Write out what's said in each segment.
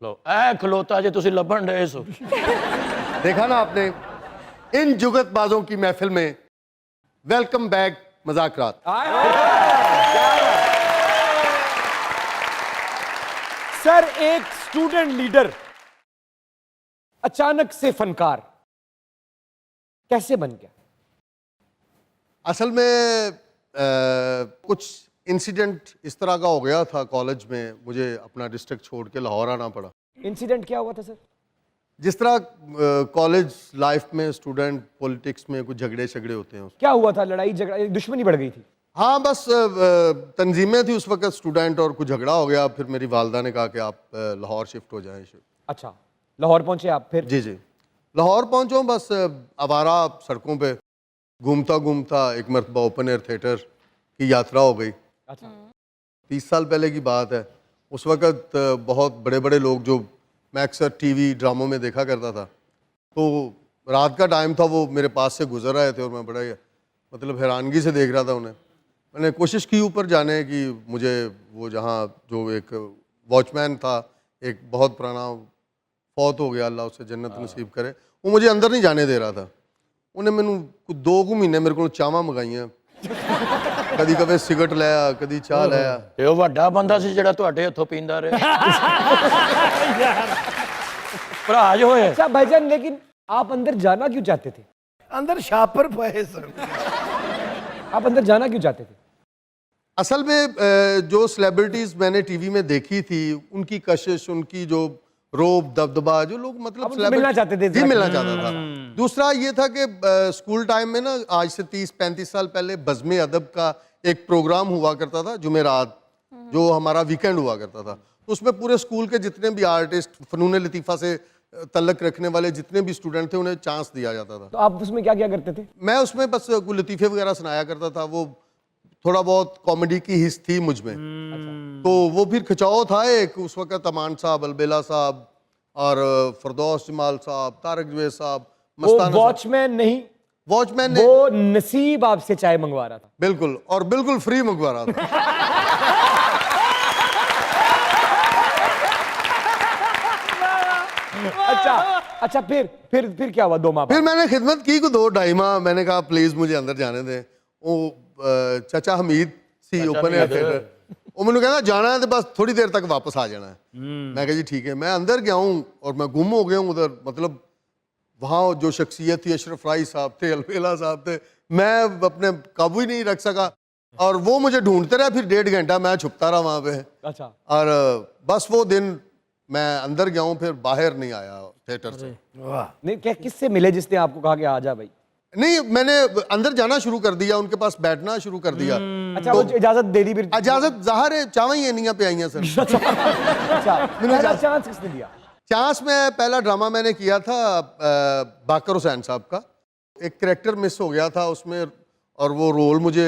लो ए खलोता जे तुसी लभन day so. देखा ना आपने, इन जुगतबाजों की महफिल में वेलकम बैक मजाकरात। सर, एक स्टूडेंट लीडर अचानक से फनकार कैसे बन गया? असल में कुछ इंसिडेंट इस तरह का हो गया था कॉलेज में, मुझे अपना डिस्ट्रिक्ट छोड़ के लाहौर आना पड़ा। इंसिडेंट क्या हुआ था सर? जिस तरह कॉलेज लाइफ में स्टूडेंट पॉलिटिक्स में कुछ झगड़े झगड़े होते हैं। क्या हुआ था? लड़ाई झगड़ा, दुश्मनी बढ़ गई थी? हाँ, बस तंजीमें थी उस वक्त स्टूडेंट और कुछ झगड़ा हो गया। फिर मेरी वालदा ने कहा कि आप लाहौर शिफ्ट हो जाएं। अच्छा, लाहौर पहुंचे आप फिर? जी जी, लाहौर पहुंचो, बस आवारा सड़कों पे घूमता घूमता एक मरतबा ओपन एयर थिएटर की यात्रा हो गई। अच्छा। 30 साल पहले की बात है। उस वक़्त बहुत बड़े बड़े लोग जो मैं अक्सर टीवी ड्रामों में देखा करता था, तो रात का टाइम था, वो मेरे पास से गुजर रहे थे और मैं बड़ा मतलब हैरानगी से देख रहा था उन्हें। मैंने कोशिश की ऊपर जाने की, मुझे वो जहाँ जो एक वॉचमैन था, एक बहुत पुराना, फौत हो गया, अल्लाह उससे जन्नत नसीब करे, वो मुझे अंदर नहीं जाने दे रहा था। उन्हें मैनू कुछ 2 महीने मेरे को चावां मंगाइयां, कदी कभी सिगरट लाया, कदी चाह लाया। ते ओ वड्डा बंदा सी जेड़ा तुहाडे हत्थों पींदा रहे। भरा जो होए। अच्छा भाईजान, लेकिन आप अंदर जाना क्यों चाहते थे? अंदर शापर पाए सर। आप अंदर जाना क्यों चाहते थे? असल में जो सेलिब्रिटीज मैंने टीवी में देखी थी, उनकी कशिश, उनकी जो रोब दबदबा, जो लोग मतलब उनसे मिलना चाहते थे? जी, मिलना चाहता था। दूसरा ये था कि स्कूल टाइम में ना, आज से 30-35 साल पहले बज़्म अदब का एक प्रोग्राम हुआ करता था जुमेरात, जो हमारा वीकेंड हुआ करता था। तो उसमें पूरे स्कूल के जितने भी आर्टिस्ट, फ़नून लतीफ़ा से तल्लक रखने वाले जितने भी स्टूडेंट थे, उन्हें चांस दिया जाता था। तो आप उसमें क्या क्या करते थे? मैं उसमें बस कोई लतीफ़े वगैरह सुनाया करता था। वो थोड़ा बहुत कॉमेडी की हिस्स थी मुझ में। तो वो फिर खिंचाव था एक, उस वक्त अमान साहब, अलबेला साहब और फरदौस जमाल साहब, तारक जवेद साहब, वो वॉचमैन नहीं, वॉचमैन ने, वो नसीब आपसे चाय मंगवा रहा था। बिल्कुल, और बिल्कुल फ्री मंगवा रहा था। अच्छा अच्छा, फिर क्या हुआ 2 माह फिर बाद? मैंने खिदमत की को 2-2.5 माह। मैंने कहा प्लीज मुझे अंदर जाने दें। वो चाचा हमीद सी ओपन एयर थिएटर, वो मैंने कहना जाना है तो बस थोड़ी देर तक वापस आ जाना है। मैं कहा जी ठीक है। मैं अंदर गया हूँ और मैं गुम हो गया हूँ उधर। मतलब वहाँ जो शख्सियत थी, अशरफ राई साहब थे, अलबेला साहब थे, मैं अपने काबू ही नहीं रख सका। और वो मुझे ढूंढते रहे। फिर 1.5 घंटा मैं छुपता रहा वहाँ पे। अच्छा। और बस वो दिन मैं अंदर गया हूँ, फिर बाहर नहीं आया थिएटर से। नहीं, क्या किससे मिले जिसने आपको कहा कि आ जा भाई? नहीं, मैंने अंदर जाना शुरू कर दिया, उनके पास बैठना शुरू कर दिया। अच्छा, वो इजाजत दे दी फिर? इजाजत ज़ाहिर है, चावा ही एनियां पे आईयां सर। अच्छा, पहला चांस किसने दिया? चांस में पहला ड्रामा मैंने किया था बाकर हुसैन साहब का। एक कैरेक्टर मिस हो गया था उसमें, और वो रोल मुझे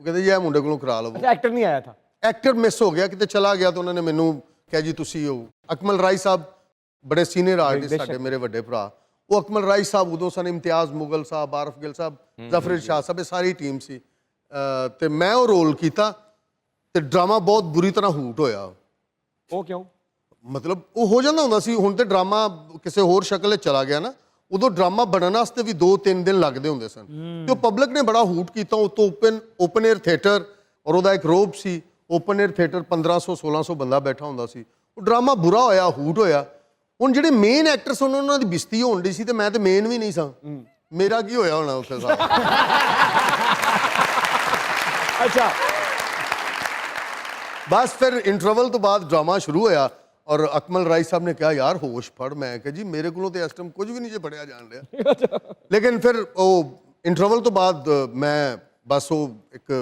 कहते ये मुंडे को करा लो। अच्छा, एक्टर नहीं आया था? एक्टर मिस हो गया, कितने चला गया, तो उन्होंने मैनू कहा जी तुसी हो। अकमल राय साहब बड़े सीनियर आर्टिस्ट साडे, मेरे वड्डे भरा। वो अकमल राय साहब उदों सन, इम्तियाज मुगल साहब, आरफ गिल साहब, जफर शाह साहब, ये सारी टीम सी। ते मैं वो रोल किया ते ड्रामा बहुत बुरी तरह हूट होया। वो क्यों? मतलब वो हो जाता होंदा सी, हुण ते ड्रामा किसी होर शक्ल चला गया ना, उदों ड्रामा बनने वास्ते भी 2-3 दिन लगते होंदे सन। तो पब्लिक ने बड़ा हूट किया। उतो ओपन एयर थिएटर और उहदा एक रोब सी। ओपन एयर थिएटर 1500-1600 बंदा बैठा होंदा सी। वो ड्रामा बुरा होया, हूट होया। ਹੁਣ ਜਿਹੜੇ ਮੇਨ ਐਕਟਰ ਸਨ ਉਹਨਾਂ ਦੀ ਬਿਸਤੀ ਹੋਣ ਦੀ ਸੀ, ਤੇ ਮੈਂ ਤੇ ਮੇਨ ਵੀ ਨਹੀਂ ਸਾਂ। ਮੇਰਾ ਕੀ ਹੋਇਆ ਹੋਣਾ ਉੱਥੇ ਸਾਰਾ। अच्छा, बस फिर इंटरवल तो बाद ड्रामा शुरू होया और अकमल राय साहब ने कहा यार होश फड़। मैं कहा जी मेरे को तो इस टाइम कुछ भी नहीं जो पढ़िया जान रहा। लेकिन फिर वो इंटरवल तो बाद मैं बस वो एक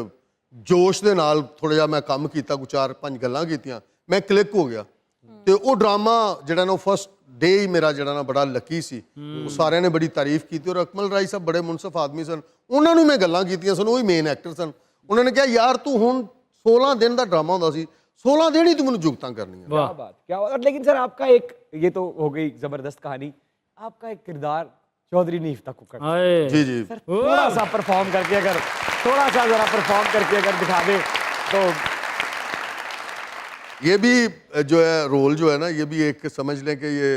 जोश के नाल थोड़ा जिहा मैं काम किया, कुछ 4-5 गल्लां कीतियां, मैं क्लिक हो गया। तो वो ड्रामा जिहड़ा ना फस्ट डे ही मेरा जिहड़ा ना बड़ा लकी सी। वो सारे ने बड़ी तारीफ की और अकमल राय साहब बड़े मुनसिफ आदमी सन, उन्होंने मैं गल्लां कीतियां सन, वही मेन एक्टर सन। उन्होंने कहा यार तू हुण 16 दिन का ड्रामा होंदा सी, 16 दिन ही तू मैनूं जुगतां करनी है। क्या बात, क्या बात। लेकिन सर आपका एक, ये तो हो गई जबरदस्त कहानी, आपका एक किरदार चौधरी नीफ्ता कुक्कड़, जी जी सर थोड़ा सा परफॉर्म करके, अगर थोड़ा सा जरा परफॉर्म करके अगर दिखा दे तो। ये भी जो है रोल जो है ना, ये भी एक समझ लें कि ये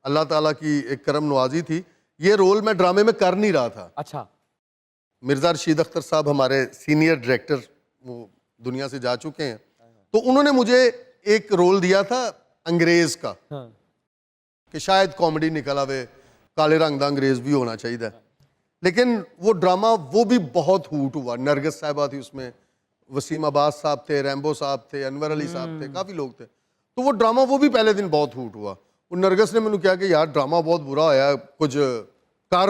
अल्लाह ताला की एक करम नवाजी थी। ये रोल मैं ड्रामे में कर नहीं रहा था। अच्छा। मिर्ज़ा रशीद अख्तर साहब हमारे सीनियर डायरेक्टर, वो दुनिया से जा चुके हैं, तो उन्होंने मुझे एक रोल दिया था अंग्रेज़ का, हाँ। कि शायद कॉमेडी निकल आवे, काले रंग दा अंग्रेज़ भी होना चाहिए। लेकिन वो ड्रामा वो भी बहुत हूट हुआ। नरगिस साहिबा थी उसमें, वसीम अब्बास साहब थे, रैम्बो साहब थे, अनवर अली साहब थे, काफ़ी लोग थे। तो वो ड्रामा वो भी पहले दिन बहुत हूट हुआ। वो नरगिस ने मैंने कहा कि यार ड्रामा बहुत बुरा होया, कुछ कर।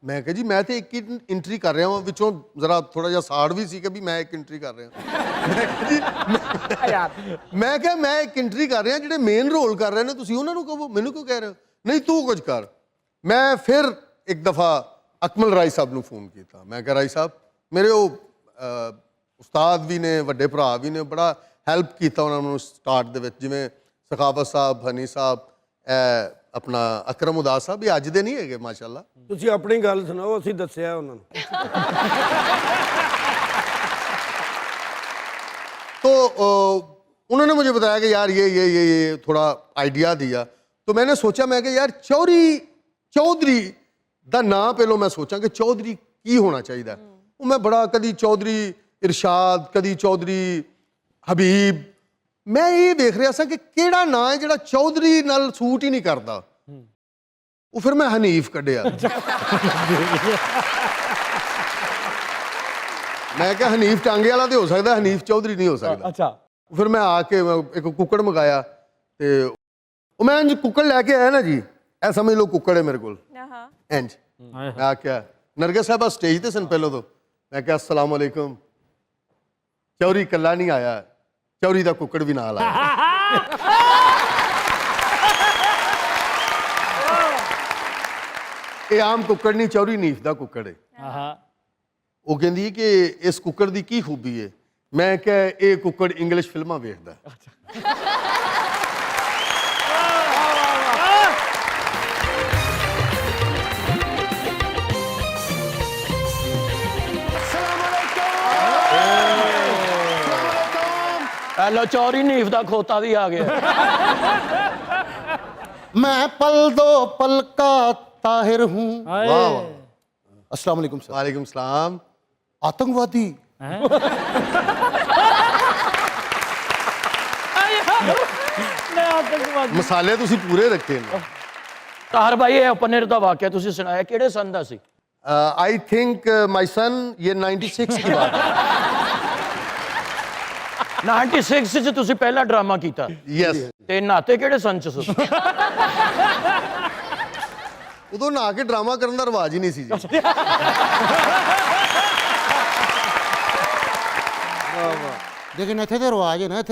मैं कहा जी मैं तो एक ही एंट्री कर रहा हूँ, विचों जरा थोड़ा जिहा साड़ भी सी कि भी मैं एक एंट्री कर रहा मैं क्या मैं एक एंट्री कर रहा, ਜਿਹੜੇ मेन रोल कर रहे हैं ਤੁਸੀਂ ਉਹਨਾਂ ਨੂੰ ਕਹੋ, ਮੈਨੂੰ ਕਿਉਂ ਕਹਿ ਰਹੇ ਹੋ? नहीं तू कुछ कर। मैं फिर एक दफ़ा अकमल राय साहब ਨੂੰ फोन किया। मैं कहा राय साहब मेरे वो ਉਸਤਾਦ ਵੀ ਨੇ, ਵੱਡੇ ਭਰਾ ਵੀ ਨੇ, ਬੜਾ ਹੈਲਪ ਕੀਤਾ ਉਹਨਾਂ ਨੂੰ ਸਟਾਰਟ ਦੇ ਵਿੱਚ, ਜਿਵੇਂ ਸਖਾਵਤ ਸਾਹਿਬ, ਹਨੀ ਸਾਹਿਬ, ਆਪਣਾ ਅਕਰਮ ਉਦਾਸ ਸਾਹਿਬ, ਇਹ ਅੱਜ ਦੇ ਨਹੀਂ ਹੈਗੇ ਮਾਸ਼ਾਅੱਲਾ। ਤੁਸੀਂ ਆਪਣੀ ਗੱਲ ਸੁਣਾਓ, ਅਸੀਂ ਦੱਸਿਆ ਉਹਨਾਂ ਨੂੰ। तो उन्होंने मुझे बताया कि यार ये थोड़ा आइडिया दिया। तो मैंने सोचा, मैं कि यार चौधरी ਦਾ ਨਾਂ ਪਹਿਲੋਂ ਮੈਂ ਸੋਚਾਂ ਕਿ ਚੌਧਰੀ ਕੀ ਹੋਣਾ ਚਾਹੀਦਾ। ਉਹ ਮੈਂ ਬੜਾ ਕਦੀ ਚੌਧਰੀ ਇਰਸ਼ਾਦ, ਕਦੀ ਚੌਧਰੀ ਹਬੀਬ, ਮੈਂ ਇਹ ਵੇਖ ਰਿਹਾ ਸਾਂ ਕਿ ਕਿਹੜਾ ਨਾਂ ਹੈ ਜਿਹੜਾ ਚੌਧਰੀ ਨਾਲ ਸੂਟ ਹੀ ਨਹੀਂ ਕਰਦਾ। ਉਹ ਫਿਰ ਮੈਂ ਹਨੀਫ ਕੱਢਿਆ। ਮੈਂ ਕਿਹਾ ਹਨੀਫ ਟਾਂਗੇ ਵਾਲਾ ਤੇ ਹੋ ਸਕਦਾ, ਹਨੀਫ ਚੌਧਰੀ ਨਹੀਂ ਹੋ ਸਕਦਾ। अच्छा। ਫਿਰ ਮੈਂ ਆ ਕੇ ਇੱਕ ਕੁੱਕੜ ਮੰਗਾਇਆ, ਤੇ ਉਹ ਮੈਂ ਇੰਜ ਕੁੱਕੜ ਲੈ ਕੇ ਆਇਆ ਨਾ ਜੀ, ਇਹ ਸਮਝ ਲਓ ਕੁੱਕੜ ਹੈ ਮੇਰੇ ਕੋਲ ਇੰਜ। ਮੈਂ ਆਖਿਆ ਨਰਗਿਸ ਸਾਹਿਬਾ ਸਟੇਜ ਤੇ ਸਨ ਪਹਿਲਾਂ ਤੋਂ। ਮੈਂ ਕਿਹਾ ਅਸਲਾਮ ਵਾਲੇਕੁਮ, ਚੌਧਰੀ ਇਕੱਲਾ ਨਹੀਂ ਆਇਆ, ਚੌਧਰੀ ਦਾ ਕੁੱਕੜ ਵੀ ਨਾਲ ਆਇਆ। ਇਹ ਆਮ ਕੁੱਕੜ ਨਹੀਂ, ਚੌਧਰੀ ਨੀਫ ਦਾ ਕੁੱਕੜ ਹੈ। ਉਹ ਕਹਿੰਦੀ ਕਿ ਇਸ ਕੁੱਕੜ ਦੀ ਕੀ ਖੂਬੀ ਹੈ? ਮੈਂ ਕਿਹਾ ਇਹ ਕੁੱਕੜ ਇੰਗਲਿਸ਼ ਫਿਲਮਾਂ ਵੇਖਦਾ। ਲੋ ਚੌਰੀ ਨੀਫ ਦਾ ਖੋਤਾ ਵੀ ਆ ਗਿਆ। मैं पल दो पल का ताहिर हूँ। वाह। अस्सलाम वालेकुम सर। वालेकुम सलाम। आतंकवादी ਮਸਾਲੇ ਤੁਸੀਂ ਪੂਰੇ ਰੱਖੇ ਨੇ। ਤਾਹਰ ਭਾਈ ਇਹ ਪਨੀਰ ਦਾ ਵਾਕਿਆ ਤੁਸੀਂ ਸੁਣਾਇਆ ਕਿਹੜੇ ਸੰਨ ਦਾ ਸੀ? आई थिंक माई सन ये 96 की बात है। 96 ਚ ਤੁਸੀਂ ਪਹਿਲਾ ਡਰਾਮਾ ਕੀਤਾ? यस। ਤੇ ਨਾਤੇ ਕਿਹੜੇ ਸੰਨ ਚ ਸੀ? ਉਦੋਂ ਨਹਾ ਕੇ ਡਰਾਮਾ ਕਰਨ ਦਾ ਰਿਵਾਜ ਹੀ ਨਹੀਂ ਸੀ ਜੀ। लेकिन इतने तो रिवाज है ना, इतने